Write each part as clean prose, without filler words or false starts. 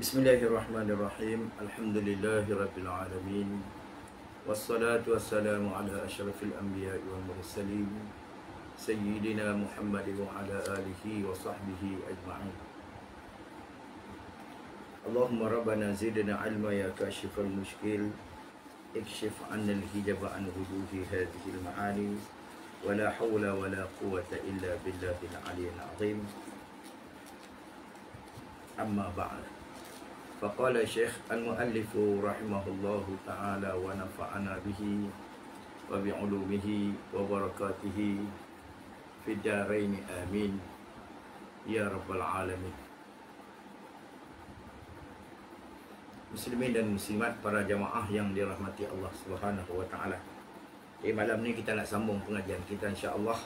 Bismillahirrahmanirrahim. Alhamdulillahirabbil alamin. Wassalatu wassalamu ala asyrafil anbiya'i wal mursalin sayyidina Muhammad wa ala alihi wa sahbihi ajma'in. Allahumma rabbana zidna ilma ya kashifal mushkil ikshif 'anna al-hijaba an wujuhi hadhihi al-ma'ani wa la hawla wa la quwwata illa billahil 'aliyyil 'azim. Amma ba'd. Faqala Syekh al-muallifu rahimahullahu ta'ala wa nafa'ana bihi wa bi'ulumihi wa barakatihi fid darain amin ya rabbal alamin. Muslimin dan muslimat, para jamaah yang dirahmati Allah Subhanahu wa taala. Malam ni kita nak sambung pengajian kita insya-Allah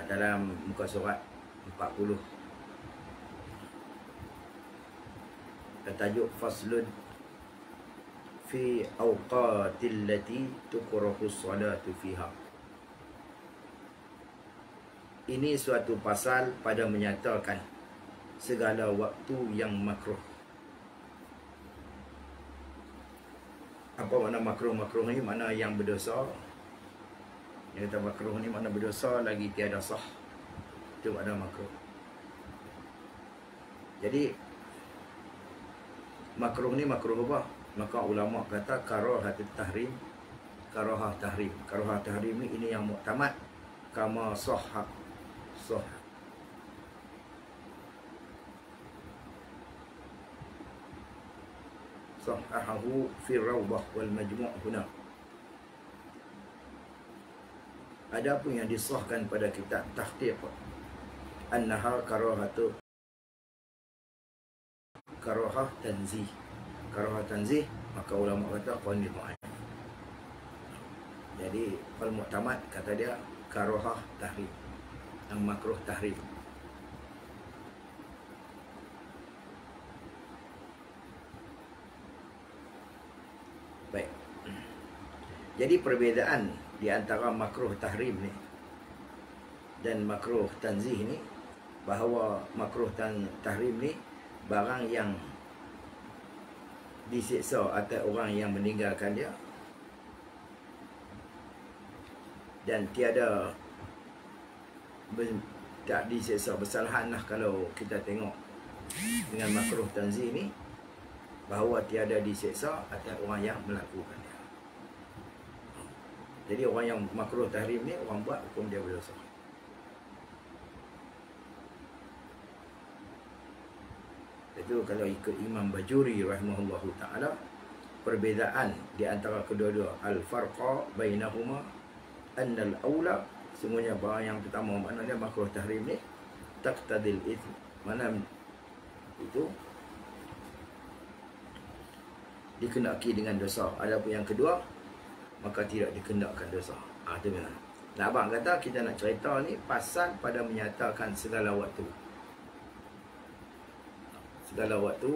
dalam muka surat 40. Tajuk faslun fi awqatil lati tukrahu salatu fiha. Ini suatu pasal pada menyatakan segala waktu yang makruh. Apa makna makruh? Makruh ni mana yang berdosa. Yang kata makruh ni mana berdosa lagi tiada sah. Itu makna makruh. Jadi makruh ni makruh apa? Maka ulama kata karahatut tahrim, karahah tahrim. Karahah tahrim ni ini yang muktamad kama sahha. Sahahahu fi rawdah wal majmu' huna. Ada pun yang disahkan pada kitab tahqiq annaha karahah tanzih. Karahah tanzih, maka ulama kata qanil mu'ayyad. Jadi al mu'tamad kata dia karahah tahrim, yang makruh tahrim. Baik. Jadi perbezaan di antara makruh tahrim ni dan makruh tanzih ni, bahawa makruh tahrim ni barang yang disiksa atau orang yang meninggalkan dia, dan tiada tak disiksa bersalahan lah. Kalau kita tengok dengan makruh tanzih ni, bahawa tiada disiksa atau orang yang melakukan dia. Jadi orang yang makruh tahrim ni, orang buat hukum dia berdosa. Itu kalau ikut Imam Bajuri rahimahullahu ta'ala, perbezaan di antara kedua-dua, al-farqa bainahuma annal awla, semuanya barang yang pertama maknanya makruh tahrim ni taqtadil itsm, mana itu dikenaki dengan dosa. Adapun yang kedua maka tidak dikenakan dosa. Itu benar. Nah, abang kata kita nak cerita ni pasal pada menyatakan segala waktu. Segala waktu,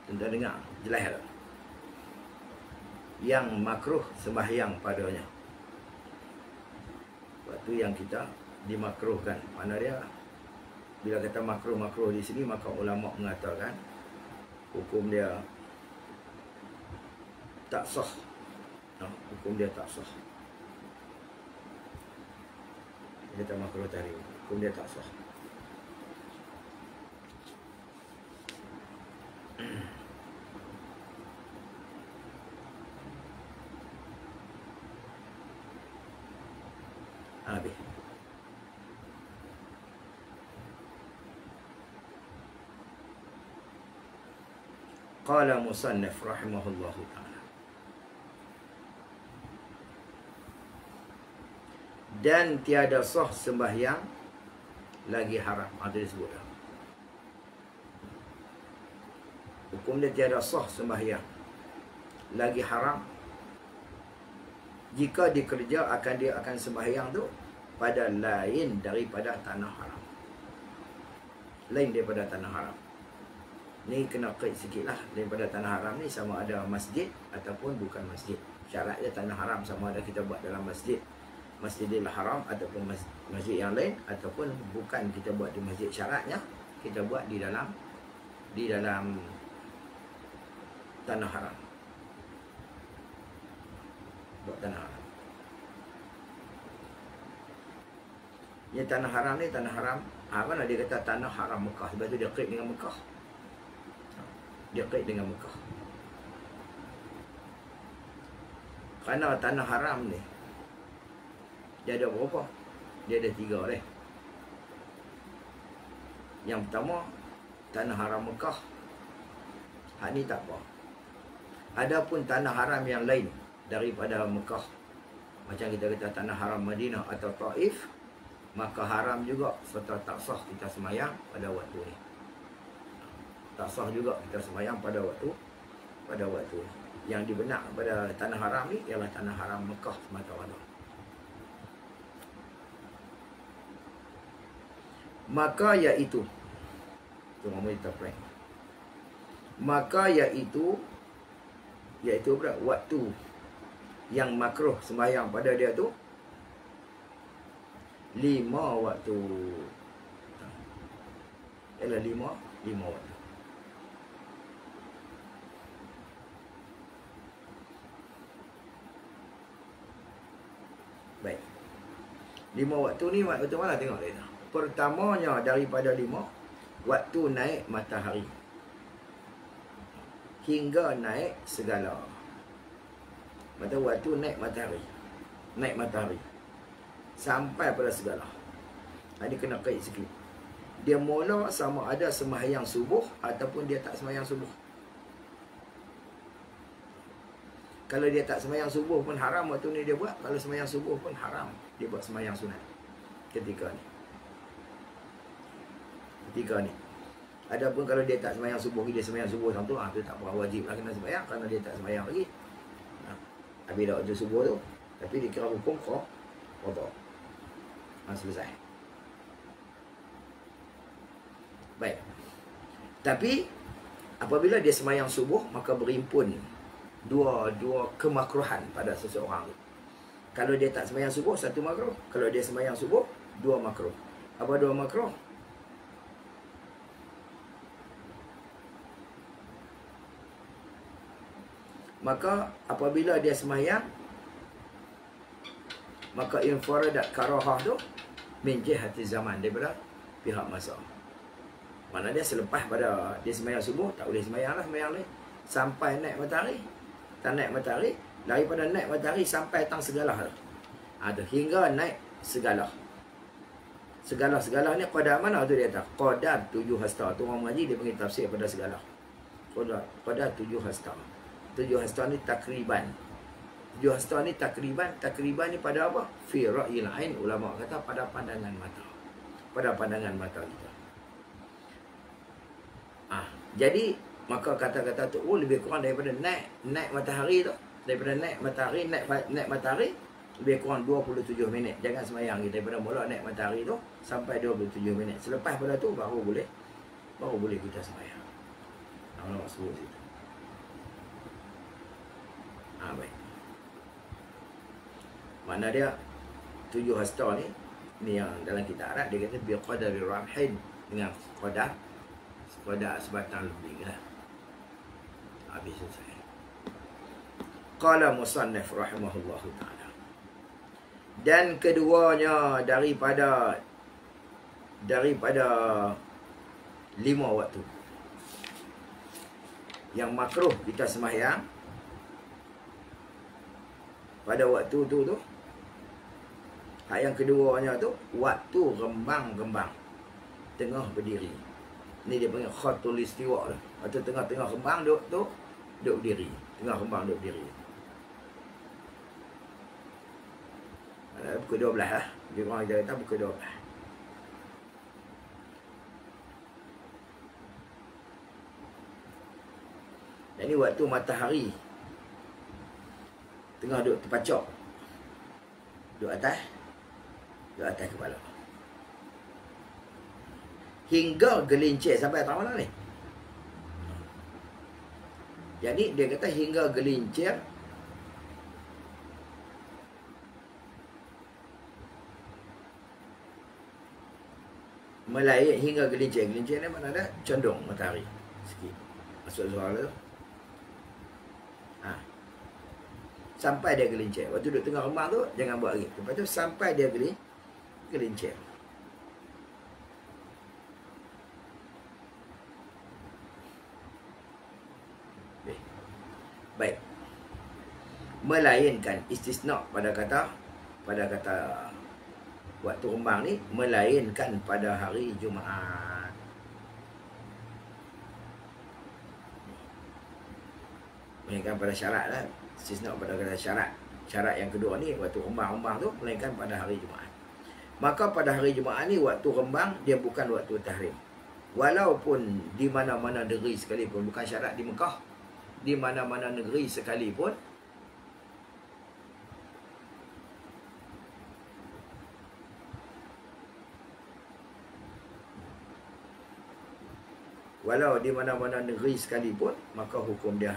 tuan-tuan dengar jelas tak? Yang makruh sembahyang padanya, waktu yang kita dimakruhkan. Mana dia? Bila kata makruh-makruh di sini, maka ulama mengatakan hukum dia tak sah. Hukum dia tak sah. Dia kata makruh tahrim, hukum dia tak sah. Habis. Qala musannif rahimahullahu ta'ala, dan tiada sah sembahyang lagi haram. Ada disebut dah. Hukum dia tiada sah sembahyang lagi haram jika dikerja dia akan sembahyang tu pada lain daripada tanah haram. Lain daripada tanah haram ni kena kait sikit lah. Daripada tanah haram ni sama ada masjid ataupun bukan masjid. Syarat dia tanah haram sama ada kita buat dalam masjid, Masjidil Haram, ataupun masjid yang lain, ataupun bukan kita buat di masjid. Syaratnya kita buat di dalam tanah haram. Buat tanah haram. Ini tanah haram ni, tanah haram. Mana dia kata tanah haram Mekah. Sebab tu dia kait dengan Mekah. Dia kait dengan Mekah. Kerana tanah haram ni, dia ada berapa? Dia ada 3 dah. Yang pertama, tanah haram Mekah. Hak ni tak apa. Adapun tanah haram yang lain daripada Mekah, macam kita kata tanah haram Madinah atau Taif, maka haram juga serta tak sah kita semayang pada waktu ni. Tak sah juga kita semayang pada waktu ni. Yang dibenak pada tanah haram ni ialah tanah haram Mekah semata-mata. Maka iaitu, tu nama kita prank. Maka iaitu apa? Waktu yang makruh sembahyang pada dia tu 5 waktu. Ialah 5 waktu. Baik. 5 waktu ni waktu mana tengok dia. Pertamanya daripada 5, waktu naik matahari hingga naik segala. Maksudnya waktu naik matahari sampai pada segala. Ini kena kait sikit. Dia mula sama ada sembahyang subuh ataupun dia tak sembahyang subuh. Kalau dia tak sembahyang subuh pun haram waktu ni dia buat. Kalau sembahyang subuh pun haram dia buat sembahyang sunat ketika ni. Adapun kalau dia tak sembahyang subuh, dia sembahyang subuh tu tak apa, wajib lah kena sembahyang kerana dia tak sembahyang lagi. Habis dah waktu subuh tu, tapi dikira hukum qada. Selesai. Baik. Tapi apabila dia sembahyang subuh, maka berimpun dua kemakruhan pada seseorang. Kalau dia tak sembahyang subuh, 1 makruh. Kalau dia sembahyang subuh, 2 makruh. Apa 2 makruh? Maka apabila dia sembahyang, maka infaradat karahah tu min jihati zaman, daripada pihak masa. Mana dia selepas pada dia sembahyang subuh, tak boleh sembahyang ni sampai naik matahari. Tak naik matahari, daripada naik matahari sampai tang segala ada hingga naik segala. Segala ni qadar mana tu dia kata? Qadar 7 hasta. Tu orang mengaji dia panggil tafsir pada segala. Qadar 7 hasta. 7 hasta ni takriban. 7 hasta ni takriban ni pada apa? Fi ra'yil ain, ulama kata pada pandangan mata. Pada pandangan mata kita. Jadi maka kata-kata tu lebih kurang daripada naik matahari tu. Daripada naik matahari lebih kurang 27 minit. Jangan semayang kita daripada mula naik matahari tu sampai 27 minit. Selepas pada tu baru boleh kita semayang. Nama sebut situ. Baik. Mana dia 7 hasta ni yang dalam kitab Arab dia kata bi qadari ramhin, dengan qadar sebatang lebih lah. Habis selesai. Qala musannif rahimahullahu ta'ala. Dan keduanya daripada 5 waktu yang makruh kita sembahyang pada waktu tu hak yang keduanya tu waktu rembang-rembang tengah berdiri. Ni dia panggil khatul istiwa tu. Atau tengah-tengah rembang duduk berdiri. Tengah rembang duduk berdiri. Pukul 12 lah. Dia orang kita kata pukul 12. Dan ni waktu matahari tengah duduk terpacak. Duduk atas kepala. Hingga gelincir sampai tak mana ni. Jadi dia kata hingga gelincir Melayit hingga gelincir. Gelincir ni mana ada condong matahari sikit. Masuk suara tu. Ha. Sampai dia gelincir. Waktu duduk tengah rembang tu jangan buat lagi. Lepas tu sampai dia gelincir. Baik. Melainkan istisna pada kata waktu rembang ni, melainkan pada hari Jumaat. Melainkan pada syarat lah. Istisna pada kata syarat. Syarat yang kedua ni, waktu rembang-rembang tu, melainkan pada hari Jumaat. Maka pada hari Jumaat ni, waktu rembang, dia bukan waktu tahrim. Walaupun di mana-mana negeri sekalipun, bukan syarat di Mekah, di mana-mana negeri sekalipun, walau di mana-mana negeri sekalipun, maka hukum dia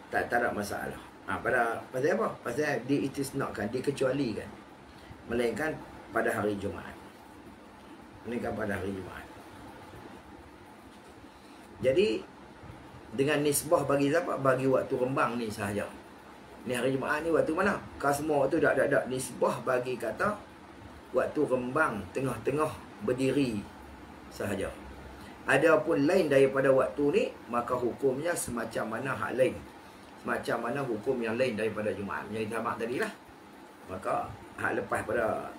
tak ada masalah. Pasal apa? Pasal diistisnakan, dikecualikan. Melainkan pada hari Jumaat. Melainkan pada hari Jumaat. Jadi dengan nisbah bagi siapa? Bagi waktu rembang ni sahaja. Ni hari Jumaat ni waktu mana? Kau semua tu tak ada nisbah bagi kata waktu rembang tengah-tengah berdiri sahaja. Adapun lain daripada waktu ni, maka hukumnya semacam mana hak lain. Semacam mana hukum yang lain daripada Jumaat. Yang kita abang tadi lah. Maka hak lepas pada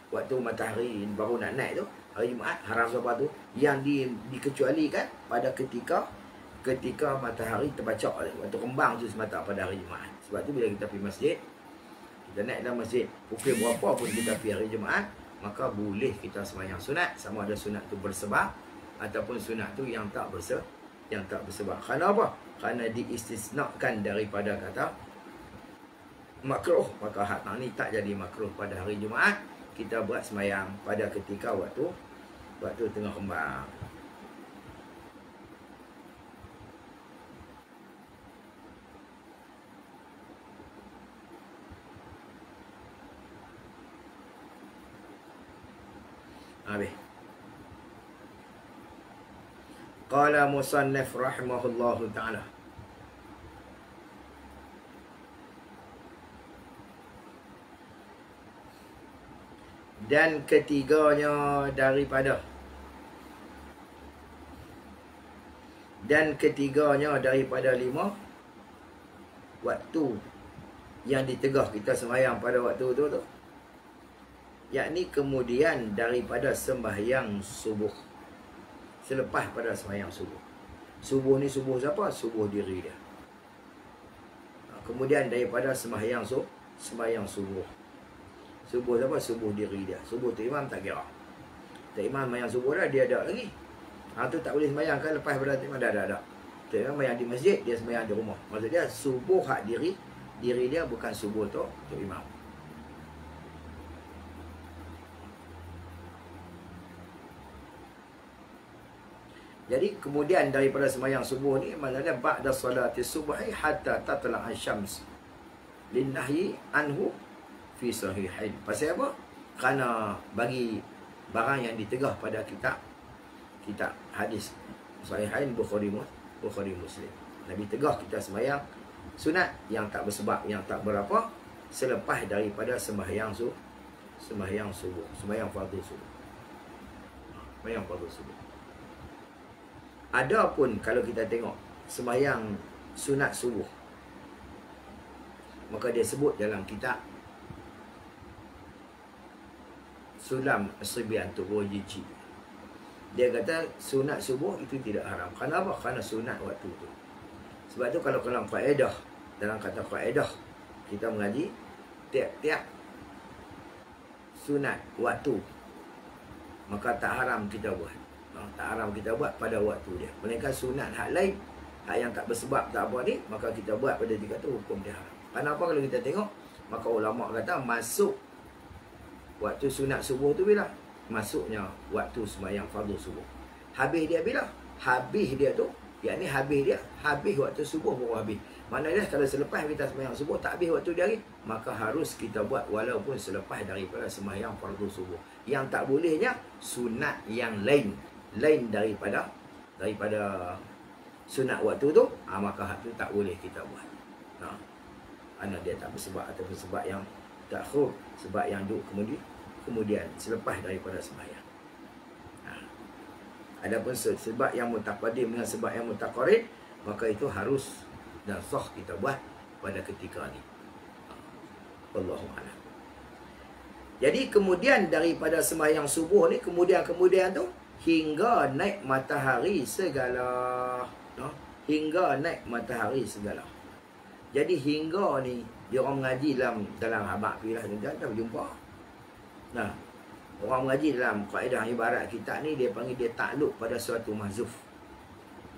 waktu matahari baru nak naik tu, hari Jumaat, haram siapa tu, yang dikecualikan pada ketika matahari terbacak, waktu rembang tu semata pada hari Jumaat. Sebab tu bila kita pergi masjid, kita naik dalam masjid, pukul berapa pun kita pergi hari Jumaat, maka boleh kita sembahyang sunat, sama ada sunat tu bersebab ataupun sunat tu yang tak bersebab. Kerana apa? Kerana diistisnakan daripada kata makruh. Maka hak ni tak jadi makruh pada hari Jumaat. Kita buat sembahyang pada ketika waktu tengah rembang. Habis. Qala musannif rahimahullahu ta'ala. Dan ketiganya daripada lima waktu yang ditegah kita sembahyang pada waktu tu, yakni kemudian daripada sembahyang subuh. Selepas pada sembahyang subuh. Subuh ni subuh siapa? Subuh diri dia. Kemudian daripada sembahyang subuh. Subuh siapa? Subuh diri dia. Subuh tu imam tak kira. Tak imam sembahyang subuh dah, dia ada lagi. Tu tak boleh sembahyang kan lepas pada imam dah ada. Tak imam sembahyang di masjid, dia sembahyang di rumah. Maksud dia subuh hak diri dia, bukan subuh tu imam. Jadi kemudian daripada sembahyang subuh ni, maknanya ba'da salati subhi hatta tatla'a syams linnahyi anhu fi sahihain. Pasal apa? Kerana bagi barang yang ditegah pada kitab hadis sahihain Bukhari Muslim. Nabi tegah kita sembahyang sunat yang tak bersebab, yang tak berapa, selepas daripada sembahyang subuh, sembahyang fardu subuh. Sembahyang fardu subuh. Adapun kalau kita tengok sembahyang sunat subuh, maka dia sebut dalam kitab Sulam As-Sibyan Tughayji. Dia kata sunat subuh itu tidak haram. Kenapa? Kerana sunat waktu tu. Sebab tu kalau kaedah, dalam kata kaedah kita mengaji, tiap-tiap sunat waktu maka tak haram kita buat. Tak haram kita buat pada waktu dia. Melainkan sunat hak lain, hak yang tak bersebab, tak apa ni, maka kita buat pada tiga tu, hukum dia haram. Kenapa? Kalau kita tengok, maka ulama kata masuk waktu sunat subuh tu bila? Masuknya waktu sembahyang fardu subuh. Habis dia bila? Habis dia tu, yakni habis waktu subuh baru habis. Maknanya kalau selepas kita sembahyang subuh tak habis waktu dia lagi, maka harus kita buat walaupun selepas daripada sembahyang fardu subuh. Yang tak bolehnya sunat yang lain daripada sunat waktu tu, maka hak tu tak boleh kita buat. Kerana dia tak bersebab ataupun sebab yang takhur, sebab yang duk kemudian selepas daripada sembahyang. Adapun sebab yang mutaqaddim dengan sebab yang mutaqarrib, maka itu harus dan sah kita buat pada ketika ni. Wallahu a'lam. Jadi kemudian daripada sembahyang subuh ni, kemudian tu hingga naik matahari segala. Hingga naik matahari segala. Jadi hingga ni dia orang mengaji dalam habaq filah tuan-tuan dah berjumpa. Orang mengaji dalam kaedah ibarat kita ni dia panggil dia takluk pada suatu mahzuf.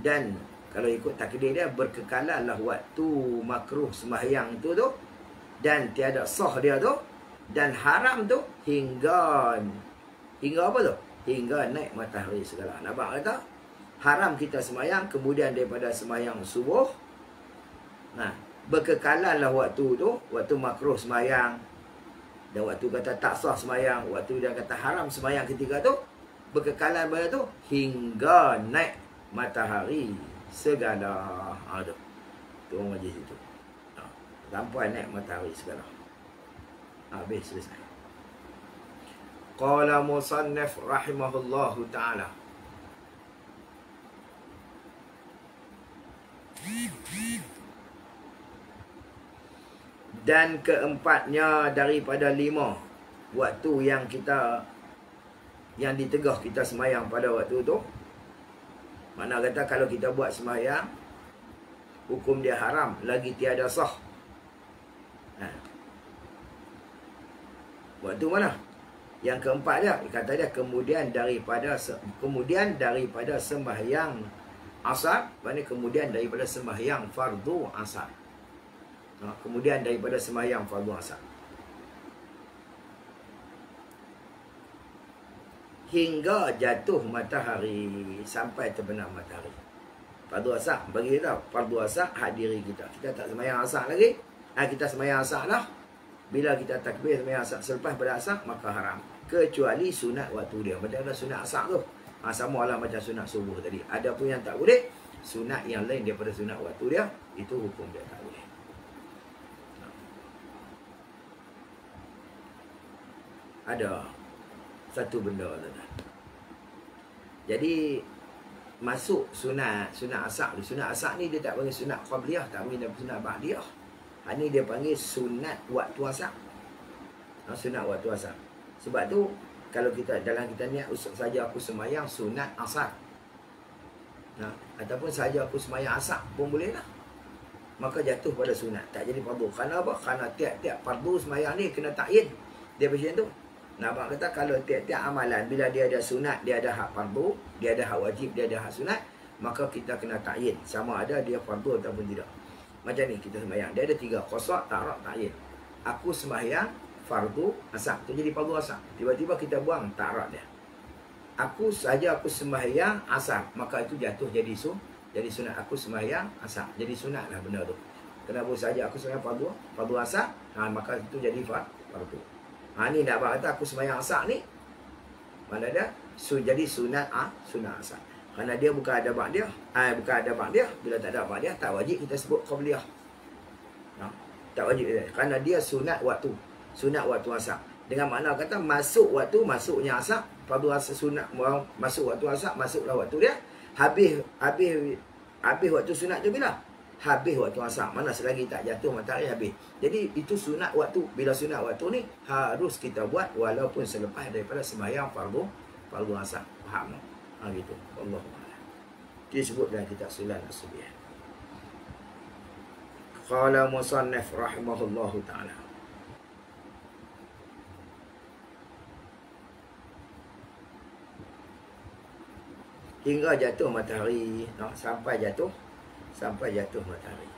Dan kalau ikut takdir dia, berkekalanlah waktu makruh sembahyang tu dan tiada sah dia tu, dan haram tu hingga apa tu? Hingga naik matahari segala. Nampak kata? Haram kita sembahyang, kemudian daripada sembahyang subuh, berkekalanlah waktu tu, waktu makruh sembahyang, dan waktu kata tak sah sembahyang, waktu dia kata haram sembahyang ketika tu, berkekalan pada tu hingga naik matahari segala. Tu orang majlis itu. Sampai naik matahari segala. Habis, selesai. Qala musannif rahimahullahu ta'ala. Dan keempatnya daripada 5 waktu yang ditegah kita sembahyang pada waktu tu. Mana kata kalau kita buat sembahyang, hukum dia haram, lagi tiada sah. Waktu mana? Yang keempat dia, kata dia kemudian daripada sembahyang asar, maknanya kemudian daripada sembahyang fardu asar. Kemudian daripada sembahyang fardu asar hingga jatuh matahari, sampai terbenam matahari. Fardu asar bagi kita, fardu asar hadiri kita. Kita tak sembahyang asar lagi. Kita sembahyang asar lah. Bila kita takbir sembahyang asar selepas pada asar, maka haram. Kecuali sunat waktu dia. Macam ada sunat asar tu. Sama lah macam sunat subuh tadi. Ada pun yang tak boleh, sunat yang lain daripada sunat waktu dia, itu hukum dia tak boleh. Ada satu benda tuan-tuan. Jadi masuk sunat asar ni. Sunat asar ni dia tak panggil sunat qabliyah, tak panggil sunat ba'diyah. Ni dia panggil sunat waktu asar. Sunat waktu asar. Sebab tu kalau kita dalam kita niat saja aku sembahyang sunat asar, ataupun saja aku sembahyang asar pun boleh lah, maka jatuh pada sunat, tak jadi fardu. Kerana apa? Kerana tiap-tiap fardu sembahyang ni kena ta'yin. Dia macam tu. Nampak kata kalau tiap-tiap amalan, bila dia ada sunat, dia ada hak fardu, dia ada hak wajib, dia ada hak sunat, maka kita kena ta'yin sama ada dia fardu ataupun tidak. Macam ni kita sembahyang, dia ada 3, qasa', ta'rak, ta'yin. Aku sembahyang fardu asar, tu jadi fardu asar. Tiba-tiba kita buang ta'rak dia. Aku sembahyang asar, maka itu jatuh jadi sunat. Aku sembahyang asar, jadi sunat lah benda tu. Kenapa saja aku sembahyang fardu asar, maka itu jadi fardu. Ni nak kata aku sembahyang asar ni, mana dia? Jadi sunat asar. Kerana dia bukan ada ba'diyah. Bukan ada ba'diyah. Bila tak ada ba'diyah, tak wajib kita sebut qabliyah. Tak wajib. Kerana dia sunat waktu. Sunat waktu asar. Dengan makna kata masuk waktu, masuknya asar. Fardu asar sunat, masuk waktu asar, masuklah waktu dia. Habis waktu sunat tu bila? Habis waktu asar. Mana selagi tak jatuh matahari, habis. Jadi itu sunat waktu. Bila sunat waktu ni harus kita buat walaupun selepas daripada sembahyang fardu asar. Faham? Gitu. Allah Ta'ala. Disebut dalam kitab Sulan As-Subiyah. Qala musannif rahimahullahu ta'ala. Hingga jatuh matahari, sampai jatuh matahari.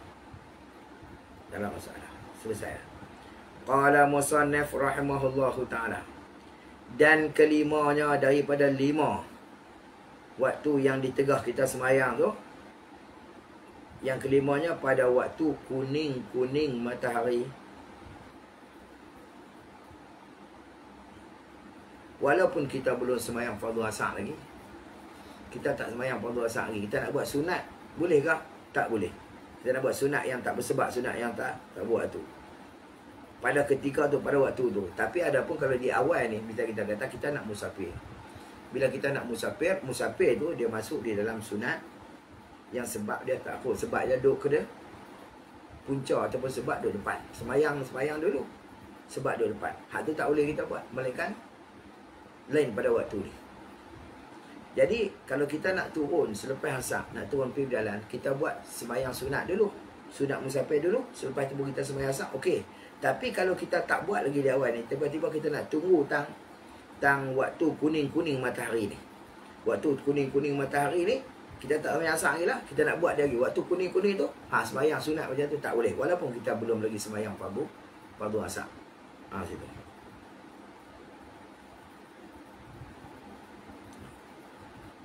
Dalam masalah. Selesai. Qala musannif rahimahullahu ta'ala. Dan kelimanya daripada 5 waktu yang ditegah kita sembahyang tu, Yang kelimanya pada waktu kuning-kuning matahari. Walaupun kita belum sembahyang fardu asar lagi, kita tak sembahyang fardu asar lagi, kita nak buat sunat, bolehkah? Tak boleh. Kita nak buat sunat yang tak bersebab, sunat yang tak buat tu pada ketika tu, pada waktu tu. Tapi ada pun kalau di awal ni, bila kita kata kita nak musafir, bila kita nak musafir, musafir tu dia masuk di dalam sunat yang sebab dia tak apa, sebab dia duduk ke dia punca ataupun sebab duduk depan. Semayang dulu, sebab duduk depan. Hak tu tak boleh kita buat, melainkan lain pada waktu ni. Jadi kalau kita nak turun selepas asar, nak turun pergi berjalan, kita buat semayang sunat dulu, sunat musafir dulu, selepas tu kita semayang asar, okey. Tapi kalau kita tak buat lagi di awal ni, tiba-tiba kita nak tunggu tang waktu kuning-kuning matahari ni, waktu kuning-kuning matahari ni, kita tak semayang asar lagi lah, kita nak buat dia lagi waktu kuning-kuning tu, semayang sunat macam tu tak boleh, walaupun kita belum lagi semayang fardu asar. Situ.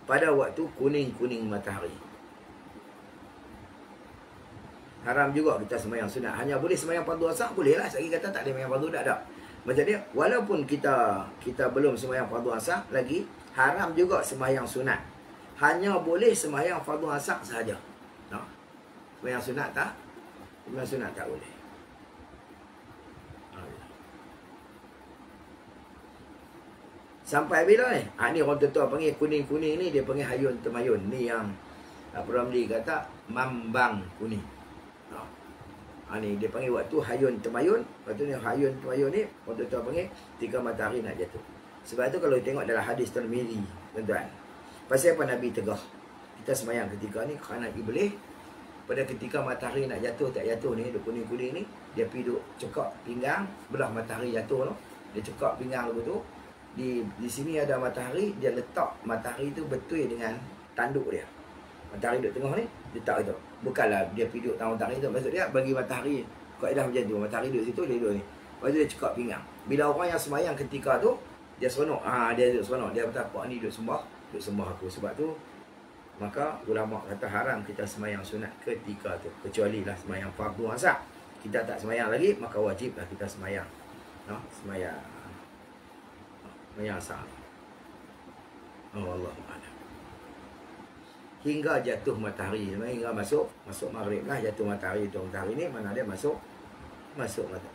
Pada waktu kuning-kuning matahari. Haram juga kita sembahyang sunat. Hanya boleh sembahyang fardu asar, boleh lah. Saya kata tak boleh sembahyang fardu, tak ada. Macam dia, walaupun kita belum sembahyang fardu asar lagi, haram juga sembahyang sunat. Hanya boleh sembahyang fardu asar sahaja. Sembahyang sunat tak? Sembahyang sunat tak boleh. Sampai bila ni? Ni orang tua panggil kuning-kuning ni, dia panggil hayun temayun. Ni yang Ramli kata mambang kuning. Ni dia panggil waktu hayun temayun. Waktu ni hayun temayun ni, orang tua panggil ketika matahari nak jatuh. Sebab tu kalau tengok dalam hadis Tirmizi, tuan-tuan, pasal apa Nabi tegah kita sembahyang ketika ni, kerana iblis pada ketika matahari nak jatuh tak jatuh ni, duk kuning-kuning ni, dia pergi duk cekak pinggang belah matahari jatuh tu. Dia cekak pinggang lagu tu. Di sini ada matahari, dia letak matahari tu betul dengan tanduk dia. Matahari duduk tengah ni, letak itu. Bukanlah dia pergi duduk tengah matahari tu. Maksud dia bagi matahari, kaedah macam tu. Matahari duduk situ, dia duduk ni. Lepas tu dia cekak pinggang. Bila orang yang sembahyang ketika tu, dia seronok. Dia duduk seronok. Dia kata, apa ni duduk sembah aku. Sebab tu, maka ulama kata haram kita sembahyang sunat ketika tu. Kecuali lah sembahyang fardu asar. Kita tak sembahyang lagi, maka wajiblah kita sembahyang. Sembahyang asar. Allah a'lam. Hingga jatuh matahari, hingga masuk maghrib lah, jatuh matahari tu. Matahari ni mana dia masuk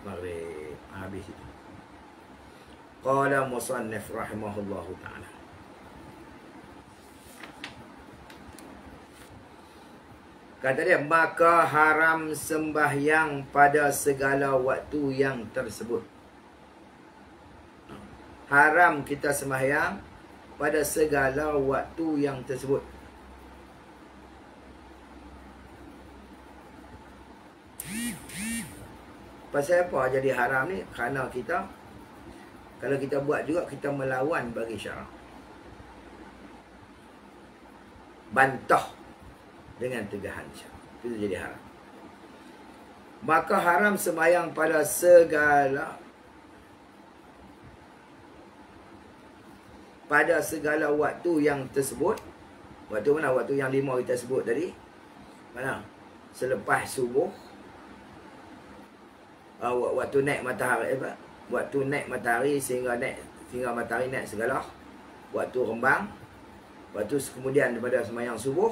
maghrib. Habis itu. Qala musannif rahimahullahu ta'ala. Kata dia, maka haram sembahyang pada segala waktu yang tersebut. Haram kita sembahyang pada segala waktu yang tersebut. Pasal apa jadi haram ni? Kerana kita, kalau kita buat juga, kita melawan bagi syarak. Bantah dengan tegahan syarak. Itu jadi haram. Maka haram sembahyang pada segala waktu yang tersebut. Waktu mana? Waktu yang 5 kita sebut tadi. Mana? Selepas subuh. Waktu naik matahari. Waktu naik matahari sehingga matahari naik segala. Waktu rembang. Waktu kemudian daripada sembahyang subuh.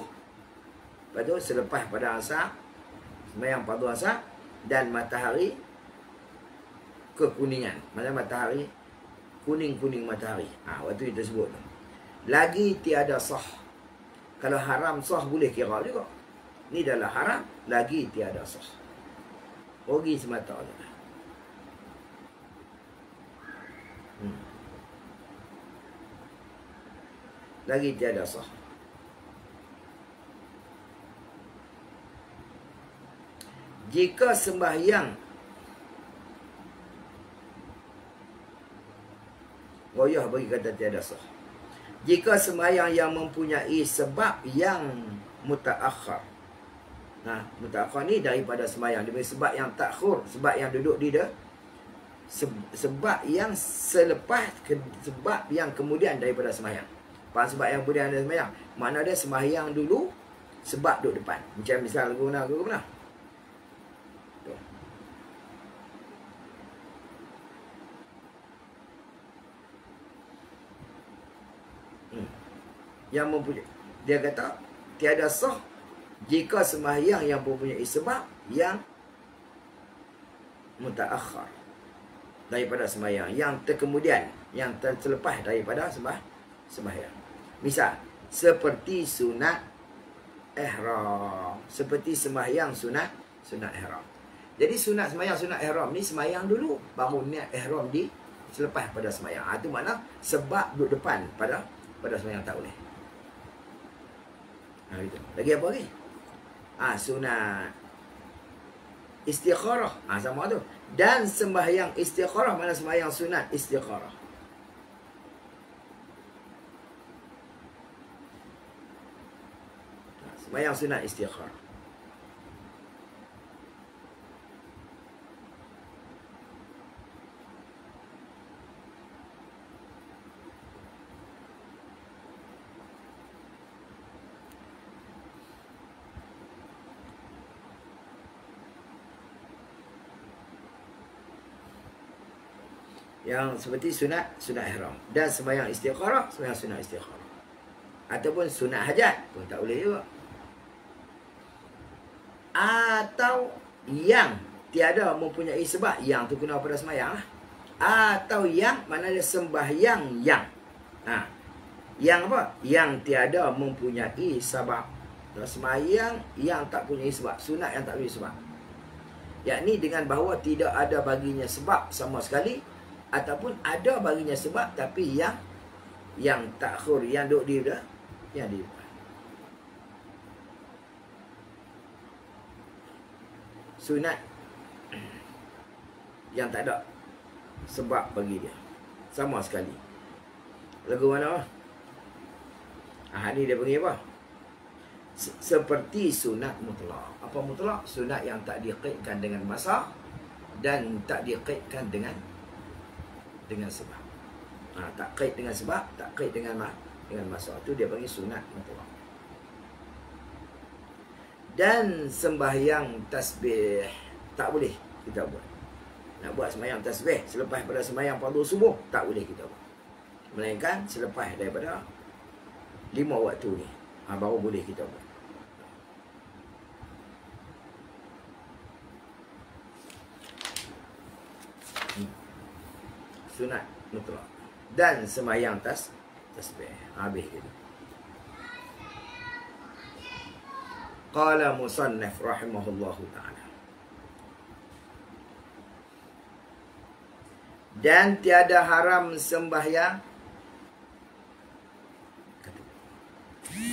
Lepas tu selepas pada asar, sembahyang fardu asar, dan matahari kekuningan. Maksudnya matahari kuning-kuning matahari. Waktu itu tersebut. Lagi tiada sah. Kalau haram sah boleh kira juga. Ni adalah haram, lagi tiada sah. Rugi semata. Lagi tiada sah. Jika sembahyang goyah bagi kata tiada sah. Jika sembahyang yang mempunyai sebab yang mutaakhir. Mutaakhir ni daripada sembahyang. Dia sebab yang takhur, sebab yang duduk di dia. Sebab yang selepas, sebab yang kemudian daripada sembahyang. Sebab yang kemudian daripada sembahyang. Makna dia sembahyang dulu, sebab duduk depan. Macam misal lagu mana? Tuh. Yang mempunyai, dia kata tiada sah jika sembahyang yang mempunyai sebab yang mutaakhir daripada sembahyang, yang terkemudian, yang terlepas daripada sembahyang. Misal seperti sunat ihram, seperti sembahyang sunat ihram. Jadi sembahyang sunat ihram ni sembahyang dulu baru niat ihram di selepas pada sembahyang. Itu makna sebab duduk depan pada sembahyang tak boleh. Gitu. Lagi apa lagi? Sunat istikharah. Sama tu. Dan sembahyang istikharah, mana sembahyang sunat istikharah. Sembahyang sunat istikharah. Yang seperti sunat ihram, dan sembahyang istikharah, sembahyang sunat istikharah, ataupun sunat hajat pun tak boleh juga. Atau yang tiada mempunyai sebab, yang tu kena pada sembahyang lah. Atau yang mana dia sembahyang yang yang apa? Yang tiada mempunyai sebab. Sembahyang yang tak punya sebab, sunat yang tak punya sebab, yakni dengan bahawa tidak ada baginya sebab sama sekali, ataupun ada baginya sebab tapi yang takhir, yang duduk di depan, yang di depan. Sunat yang tak ada sebab bagi dia sama sekali. Lagu mana? Ni dia panggil apa? Seperti sunat mutlak. Apa mutlak? Sunat yang tak dikaitkan dengan masa dan tak dikaitkan dengan sebab. Tak kait dengan sebab, tak kait dengan masa. Itu dia panggil sunat mutlak. Dan sembahyang tasbih tak boleh kita buat. Nak buat sembahyang tasbih selepas pada sembahyang fardu subuh tak boleh kita buat, melainkan selepas daripada 5 waktu ni baru boleh kita buat. Sunat mutlak dan sembahyang tasbih habis gitu. Qala musannif rahimahullahu ta'ala, dan tiada haram sembahyang,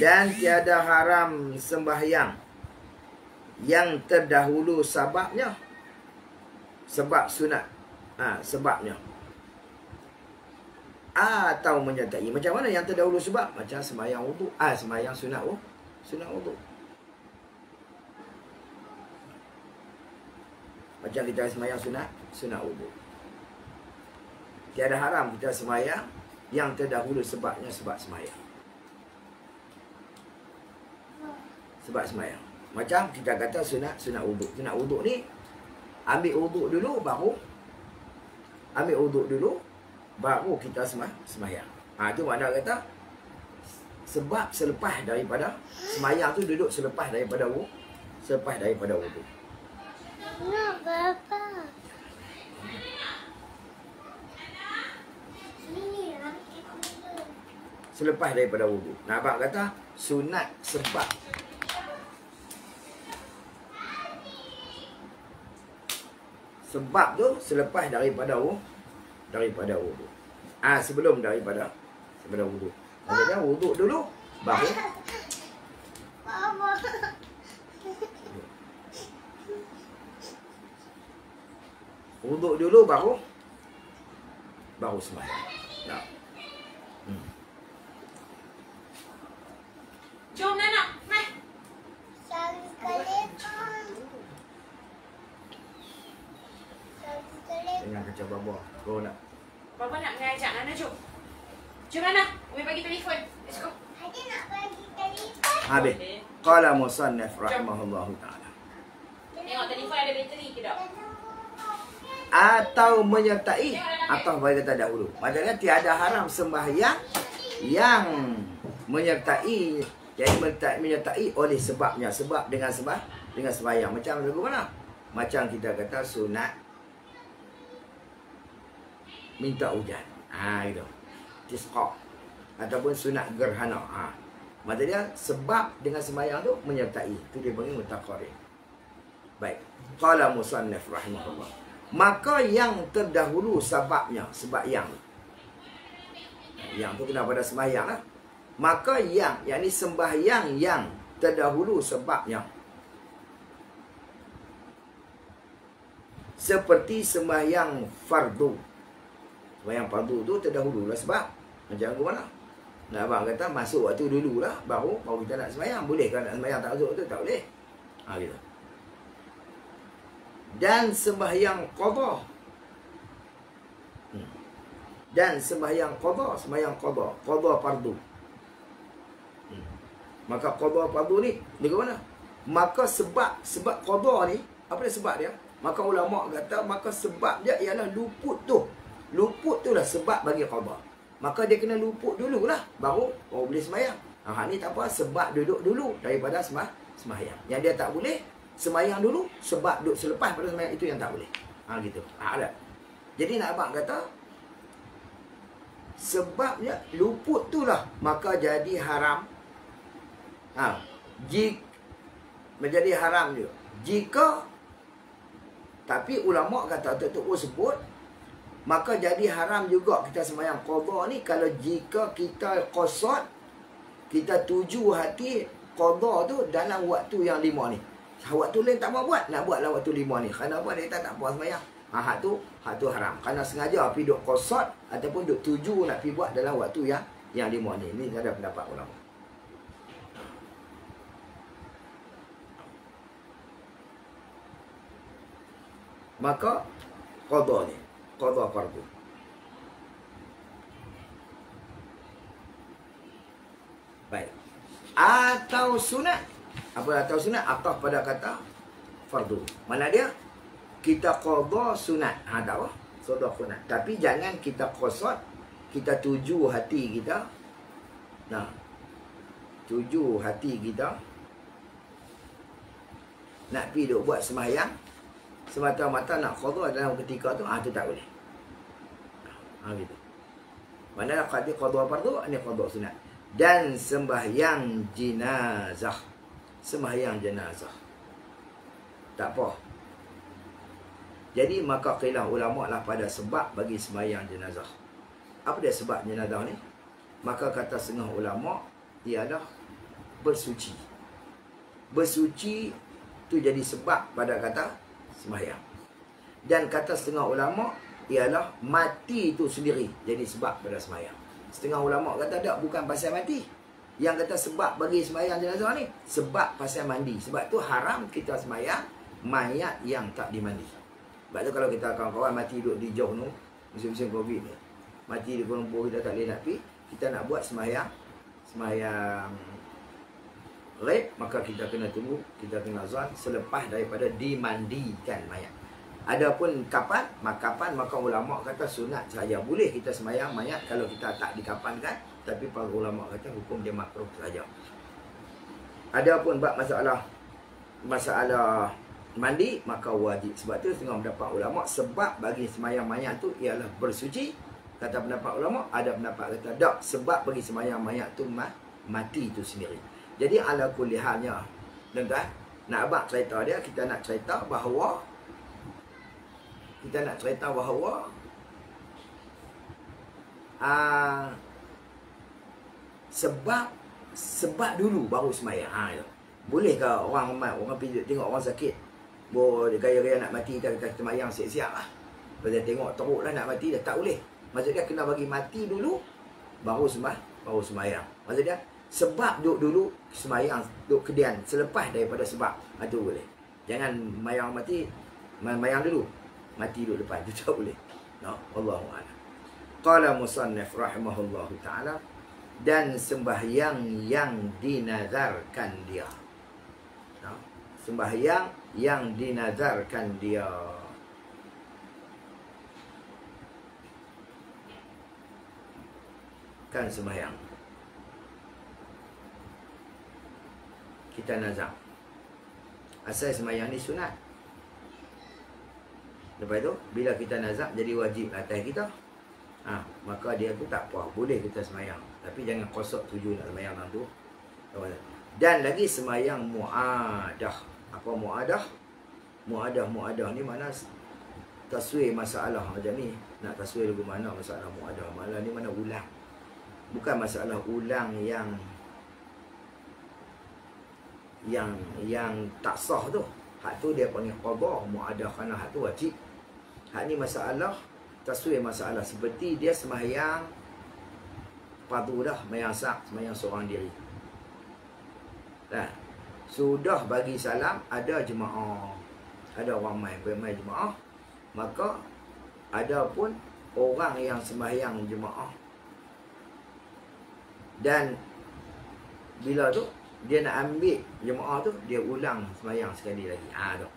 dan tiada haram sembahyang yang terdahulu sebabnya, sebab sunat, sebabnya, atau menyertai. Macam mana yang terdahulu sebab? Macam sembahyang wuduk, sembahyang sunat wuduk. Macam kita sembahyang sunat wuduk. Tiada haram kita sembahyang yang terdahulu sebabnya, sebab sembahyang. Sebab sembahyang. Macam kita kata sunat wuduk. Sunat wuduk ni ambil wuduk dulu baru kita sembahyang. Itu makna kata sebab selepas daripada sembahyang tu duduk selepas daripada wuduk. Selepas daripada wuduk. Abang kata sunat sebab. Sebab tu selepas daripada wuduk. Sebelum daripada wuduk. Maksudnya wuduk dulu baru wuduk dulu baru sembahyang. Jom nak. Dengan kacau baba. Kau nak? Baba nak mengajak Nana jom. Macam mana? Umi bagi telefon. Let's go. Ada nak bagi telefon. Habis. Qala musannif rahimahullahu ta'ala. Tengok telefon ada bateri ke tak? Atau menyertai atau bagi kata dahulu. Maksudnya tiada haram sembahyang yang menyertai, yang menyertai oleh sebabnya, sebab dengan sembahyang. Macam lagu mana? Macam kita kata sunat minta hujan. Gitu. Tisqa ataupun sunat gerhana. Maksudnya sebab dengan sembahyang tu menyertai. Itu dia panggil mutaqarrin. Baik. Qala musannif rahimahullah. Maka yang terdahulu sebabnya, sebab yang tu kena pada sembahyang lah. Maka yang ni sembahyang yang terdahulu sebabnya, seperti sembahyang fardu. Sembahyang fardu tu terdahulu lah sebab. Macam aku mana? Nak abang kata masuk waktu dulu lah, baru kita nak sembahyang. Boleh kan nak sembahyang tak masuk tu? Tak boleh. Gitu. Dan sembahyang qadha. Dan sembahyang qadha, qadha fardu. Maka qadha fardu ni ke mana? Maka sebab qadha ni, apa dia sebab dia? Maka ulama kata maka sebab dia ialah luput tu. Luput tu lah sebab bagi qadha. Maka dia kena luput dululah baru boleh sembahyang. Ni tak apa, sebab duduk dulu daripada sembahyang. Yang dia tak boleh sembahyang dulu sebab duduk selepas pada sembahyang itu yang tak boleh. Gitu. Ada. Jadi nak abang kata sebabnya luput tu lah maka jadi haram. Menjadi haram dia. Jika tapi ulama kata tu sebut maka jadi haram juga kita sembahyang qadha ni kalau jika kita qasad, kita tuju hati qadha tu dalam waktu yang 5 ni. Waktu lain tak mau buat, nak buatlah waktu 5 ni. Kerana apa? Dia tak puas sembahyang. Hak tu haram. Kerana sengaja pergi duk qasad ataupun duk tuju nak pergi buat dalam waktu yang 5 ni. Ini ada pendapat ulama. Maka qadha ni, qadha fardu. Baik. Atau sunat. Apa atau sunat? Atau pada kata fardu. Mana dia? Kita qadha sunat. Tak apa. Qadha sunat. Tapi jangan kita qasad, kita tuju hati kita. Tuju hati kita nak pergi duk buat sembahyang semata-mata nak qadha dalam ketika tu, tu tak boleh. Gitu. Mana qadha fardu, ini qadha sunat. Dan sembahyang jenazah. Sembahyang jenazah. Tak apa. Jadi maka khilaf ulama lah pada sebab bagi sembahyang jenazah. Apa dia sebab jenazah ni? Maka kata setengah ulama ialah bersuci. Bersuci tu jadi sebab pada kata sembahyang. Dan kata setengah ulama ialah mati tu sendiri jadi sebab pada sembahyang. Setengah ulama kata tak, bukan pasal mati. Yang kata sebab bagi sembahyang jenazah ni sebab pasal mandi. Sebab tu haram kita sembahyang mayat yang tak dimandi. Sebab tu kalau kita kawan-kawan mati duduk di jauh tu, musim-musim Covid ni, mati di Kuala Lumpur, kita tak boleh nak pergi, kita nak buat sembahyang raib, maka kita kena tunggu, kita kena azan selepas daripada dimandikan mayat. Adapun kapan, maka ulama kata sunat saja. Boleh kita sembahyang mayat kalau kita tak dikapankan, tapi para ulama kata hukum dia makruh saja. Adapun bab masalah mandi, maka wajib. Sebab tu setengah pendapat ulama sebab bagi sembahyang mayat tu ialah bersuci. Kata pendapat ulama, ada pendapat kata tak, sebab bagi sembahyang mayat tu mati tu sendiri. Jadi ala kulli halnya, tuan-tuan, nak abang cerita dia, kita nak cerita bahawa sebab dulu baru sembahyang. Bolehkah orang pergi tengok orang sakit, dia gaya-gaya nak mati, kita sembahyang siap-siap lah. Bila tengok teruk lah nak mati, dah tak boleh. Maksud dia kena bagi mati dulu baru sembahyang. Maksud dia sebab duduk dulu sembahyang, duduk kedian selepas daripada sebab. Itu boleh. Jangan mayang dulu, mati duduk depan, itu tak boleh. Allahu a'lam. Qala musannif rahimahullahu ta'ala, dan sembahyang yang dinazarkan dia. Sembahyang yang dinazarkan dia. Kan sembahyang kita nazar. Asal sembahyang ni sunat. Lepas tu bila kita nazar jadi wajib atas kita, maka dia tu tak apa, boleh kita sembahyang. Tapi jangan kosok tuju nak sembahyang dalam tu. Dan lagi sembahyang muadah. Apa muadah? Muadah ni mana taswir masalah macam ni. Nak taswir lagu mana masalah muadah. Malah ni mana ulang. Bukan masalah ulang yang tak sah tu. Hak tu dia panggil qadha, muadah, kerana hak tu wajib. Hak ni masalah taswir masalah seperti dia sembahyang fardu dah, sembahyang seorang diri. Sudah bagi salam, ada jemaah, ada orang ramai jemaah, maka ada pun orang yang sembahyang jemaah, dan bila tu dia nak ambil jemaah tu, dia ulang sembahyang sekali lagi. Tu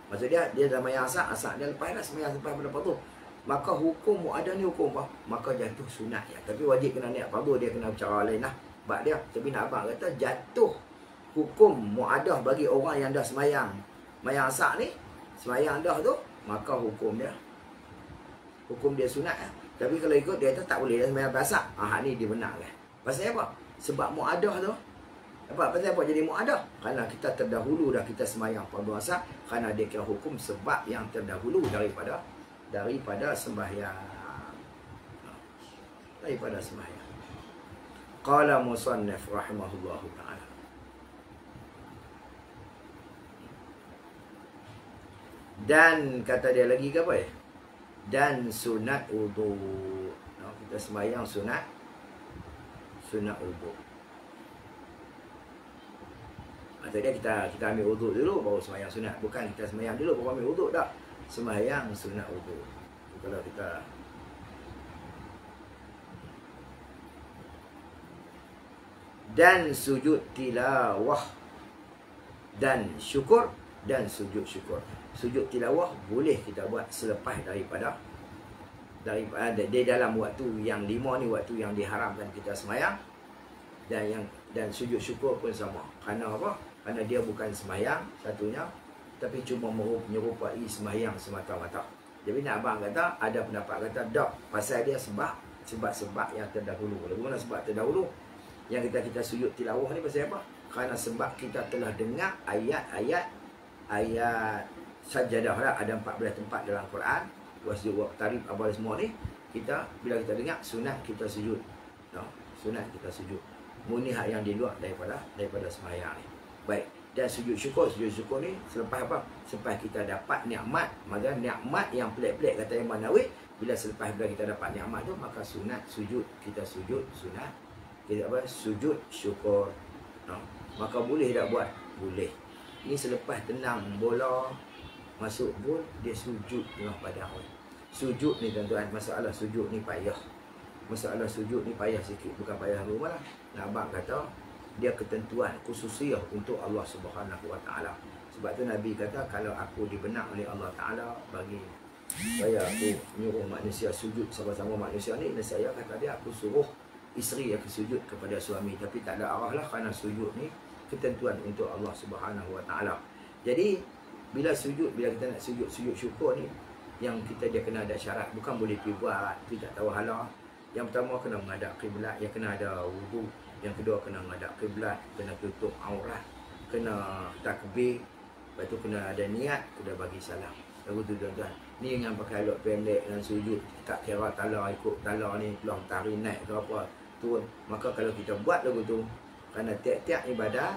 maksud dia dah sembahyang asar dia lepas dah sembahyang sampai pada fardu, maka hukum muadah ni hukum apa? Maka jatuh sunat ya. Tapi wajib kena niat fardu, dia kena cara lain lah bab dia. Tapi nak abang kata jatuh hukum muadah bagi orang yang dah sembahyang asar ni, sembahyang dah tu, maka hukum dia sunat ya. Tapi kalau ikut dia tak boleh dah sembahyang asar. Hak ni dibenarkan. Pasal apa? Sebab muadah tu. Pasal apa jadi muadah? Kerana kita terdahulu dah kita sembahyang fardu asar, kerana dia kira hukum sebab yang terdahulu daripada sembahyang. Daripada sembahyang. Qala musannif rahimahullahu ta'ala. Dan kata dia lagi ke apa ya? Dan sunat wudu. Kita sembahyang sunat wudu. Maksudnya kita ambil wudu dulu baru sembahyang sunat. Bukan kita sembahyang dulu baru ambil wudu, tak. Sembahyang sunat wudu. Kalau kita dan sujud tilawah dan syukur dan sujud syukur. Sujud tilawah boleh kita buat selepas daripada di dalam waktu yang 5 ni, waktu yang diharamkan kita sembahyang. Dan sujud syukur pun sama. Kerana apa? Kerana dia bukan sembahyang satunya, tapi cuma menyerupai sembahyang semata-mata. Jadi nak abang kata, ada pendapat kata tak, pasal dia sebab yang terdahulu. Lagu mana sebab terdahulu? Yang kita sujud tilawah ni pasal apa? Kerana sebab kita telah dengar ayat sajadah lah, ada 14 tempat dalam Quran, wasjud waqtarib apa semua ni, bila kita dengar sunat kita sujud. Sunat kita sujud. Muni hak yang di luar daripada sembahyang ni. Baik. Dan sujud syukur ni selepas apa? Selepas kita dapat nikmat. Maka nikmat yang pelik-pelik kata Imam Nawawi, bila selepas kita dapat nikmat tu, maka sunat sujud, kita sujud sunat, kita sujud syukur. Maka boleh tak buat? Boleh. Ini selepas tenang bola masuk gol, dia sujud tengah padang. Sujud ni tuan-tuan, masalah sujud ni payah. Masalah sujud ni payah sikit, bukan payah rumah lah. Nak abang kata dia ketentuan khususiah untuk Allah Subhanahu Wa Taala. Sebab tu Nabi kata, kalau aku dibenak oleh Allah Taala bagi saya, aku nyuruh manusia sujud sama-sama manusia ni, dan saya kata dia, aku suruh isteri aku sujud kepada suami. Tapi tak ada arah lah, kerana sujud ni ketentuan untuk Allah Subhanahu Wa Taala. Jadi bila kita nak sujud syukur ni, yang dia kena ada syarat. Bukan boleh pergi buat, pergi tak tahu hala. Yang pertama kena menghadap kiblat, yang kena ada wudu. Yang kedua kena menghadap kiblat, kena tutup aurat, kena takbir, lepas tu kena ada niat, kena bagi salam. Lagu tu tuan-tuan. Ni yang pakai alok pendek dan sujud, tak kira tala ikut tala ni, peluang tarik naik ke apa, turun. Maka kalau kita buat lagu tu, kerana tiap-tiap ibadat,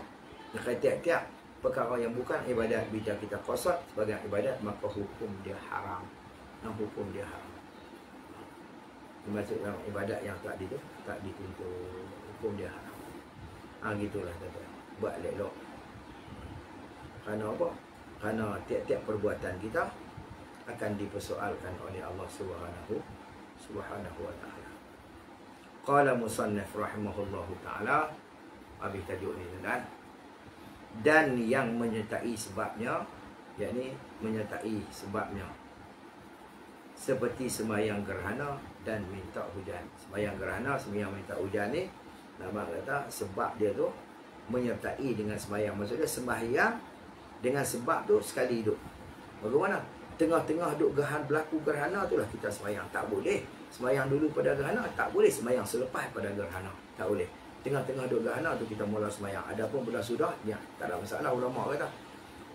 tiap-tiap perkara yang bukan ibadat, bila kita qasad sebagai ibadat, maka hukum dia haram. Hukum dia haram. Termasuk dalam ibadat yang tak dituntut, hukum dia haram. Gitulah tuan-tuan. Buat elok. Kerana apa? Kerana tiap-tiap perbuatan kita akan dipersoalkan oleh Allah Subhanahu Subhanahu wa ta'ala. Qala musannif rahimahullahu ta'ala, habis tajuk ni tuan. Dan yang menyertai sebabnya, yakni menyertai sebabnya, seperti sembahyang gerhana dan minta hujan. Sembahyang gerhana, sembahyang minta hujan ni, nama kata sebab dia tu menyertai dengan sembahyang. Maksudnya sembahyang dengan sebab tu sekali hidup. Bagaimana? Tengah-tengah duk berlaku gerhana tu lah kita sembahyang. Tak boleh sembahyang dulu pada gerhana, tak boleh sembahyang selepas pada gerhana. Tak boleh. Tengah-tengah duk gerhana tu kita mula sembahyang. Adapun bila sudah, ya, tak ada masalah. Ulama kata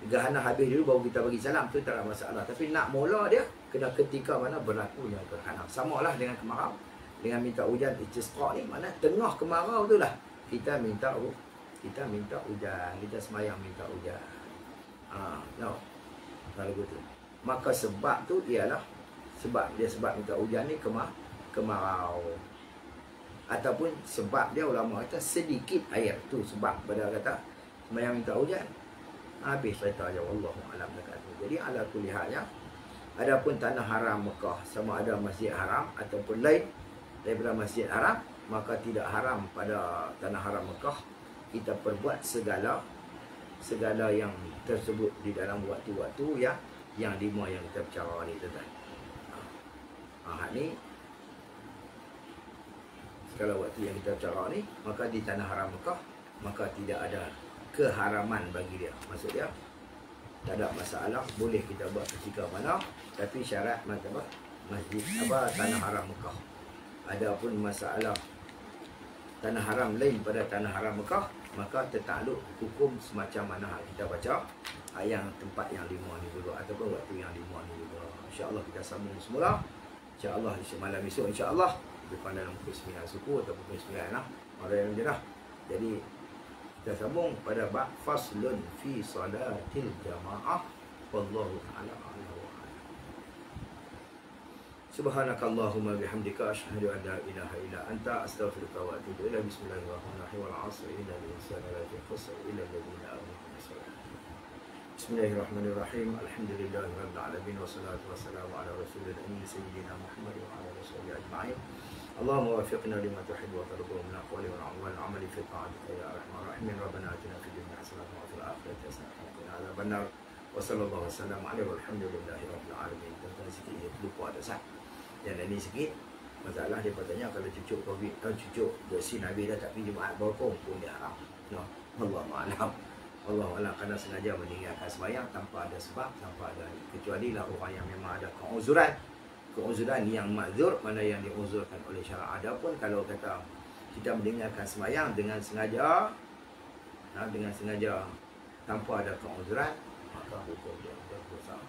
gerhana habis dulu baru kita bagi salam, tu tak ada masalah. Tapi nak mula dia kena ketika mana berlakunya gerhana. Samalah dengan kemarau, dengan minta hujan istisqa ni, mana tengah kemarau tu lah kita minta hujan, kita sembahyang minta hujan. No. Kalau begitu. Maka sebab tu ialah sebab minta hujan ni kemarau. Ataupun sebab dia ulama kata sedikit air tu sebab pada kata sembahyang minta hujan. Habis cerita aja, wallahu alam dekat tu. Jadi ala kulli halnya, adapun tanah haram Mekah sama ada Masjid Haram ataupun lain daripada Masjid Haram, maka tidak haram pada tanah haram Mekah kita perbuat segala yang tersebut di dalam waktu-waktu yang 5 yang kita bicara ni tuan. Ni segala waktu yang kita bicara ni, maka di tanah haram Mekah maka tidak ada keharaman bagi dia. Maksud dia tak ada masalah, boleh kita buat ketika mana, tapi syarat macam masjid tanah haram Mekah. Adapun masalah tanah haram lain pada tanah haram Mekah, maka tertakluk hukum semacam mana kita baca yang tempat yang 5 ni dulu ataupun waktu yang 5 ni dulu. InsyaAllah kita sambung semula. InsyaAllah malam esok insyaAllah depan dalam pukul 9 suku ataupun pukul 9 lah. Orang yang jelah. Jadi kita sambung pada bab faslun fi salatil jamaah, wallahu ta'ala a'lam. Subhanakallahumma bihamdika asyhadu an la ilaha illa anta astaghfiruka wa atubu ilaik. Bismillahirrahmanirrahim. Wal 'asri innal insana lafi khusr illa alladziina aamanu wa sallallahu. Bismillahirrahmanirrahim. Alhamdulillahirabbil alamin wassalatu wassalamu ala rasulil amin sayyidina Muhammad wa ala alihi ajma'in. Allahumma waffiqna lima tuhibbu wa tarda min aqwali wal 'amali fi ta'atika ya arhamar rahimin. Rabbana atina fid dunya hasanatan wa fil akhirati hasanatan wa qina adzaban nar. Wa sallallahu wasallam ala walhamdulillahirabbil alamin. Tentang sikit lupa ada sah. Yang ini sikit masalah dia bertanya kalau cucuk COVID atau cucuk vaksin Nabi dah tak pergi Jumaat berapa pun dia haram. No, Allah ma'alam. Allah ma'alam kerana sengaja meninggalkan sembahyang tanpa ada sebab, tanpa ada, kecuali lah orang yang memang ada keuzuran yang mazur, mana yang diuzurkan oleh syarak. Adapun kalau kata kita meninggalkan sembahyang dengan sengaja tanpa ada keuzuran, maka hukum dia berdosa.